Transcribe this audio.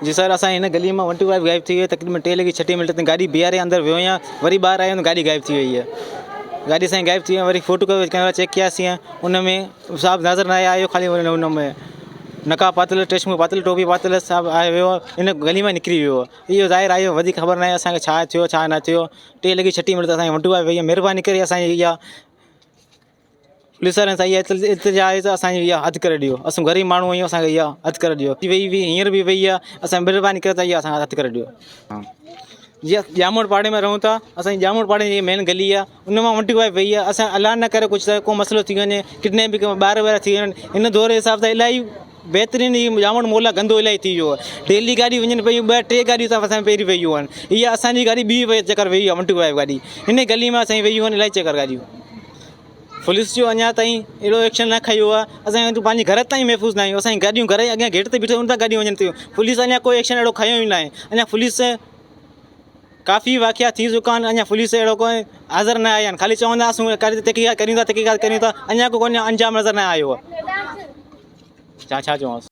जी sir, असां हिन गली में 125 गायब थी वई है। तकरीबन 3 लॻी 36 मिंट ताईं गाड़ी बीहारे अंदर वियो आहियां, वरी ॿाहिरि आयो गाड़ी गायब थी वई है। गाड़ी असांजी गायब थी वई, वरी फोटो कैमरा चेक कियासीं, उन में साहब नज़र न आयो, खाली उन में नकाब पातल, चश्मो पातल, टोपी पातल साहब आयो वियो, इन गली में निकिरी वियो। इहो ज़ाहिर आयो, वधीक ख़बर न आहे असांखे छा थियो छा न थियो। 3 लॻी 36 मिंट असांजी 125 वई है। महिरबानी करे असांजी इहा पुलिस वारनि सां इहा इल्तिजा आहे त असांजी इहा हद करे ॾियो। असां ग़रीब माण्हू आहियूं, असांखे इहा हद करे ॾियो। वई हींअर बि वई आहे, असां महिरबानी करे त इहा असां हद करे ॾियो। जीअं जामोड़ पाड़े में रहूं था, असांजी जामोड़ पाड़े जी मेन गली आहे, उन मां 125 वई आहे। असां अलाह न करे कुझु को मसइलो थी वञे, किडनैप ॿार वार थी वञनि, इन दौर जे हिसाब सां इलाही बहितरीनु ही जामोड़ मोहल्ला गंदो इलाही थी वियो आहे। डेली गाॾी वञनि पियूं, 2-3 गाॾियूं त असां पहिरीं वयूं आहिनि। इहा असांजी गाॾी ॿी चकर वई आहे 125 गाॾी, हिन गली में असांजी वयूं आहिनि इलाही चकर गाॾियूं। पुलिस जो अञा ताईं अहिड़ो एक्शन न खयो आहे। असां पंहिंजे घर ताईं महफ़ूज़ न आहियूं। असांजी गाॾियूं घर जे अॻियां गेट ते बीठियूं, उन तां गाॾियूं वञनि थियूं। पुलिस अञा कोई एक्शन अहिड़ो खयो ई न आहे। अञा पुलिस काफ़ी वाक़िया थी चुका आहिनि, अञा पुलिस अहिड़ो कोई हाज़िर न आया आहिनि। ख़ाली चवंदा तहक़ीक़ात करियूं था, अञा को कोई अंजाम नज़र न आयो आहे। छा चवांसि।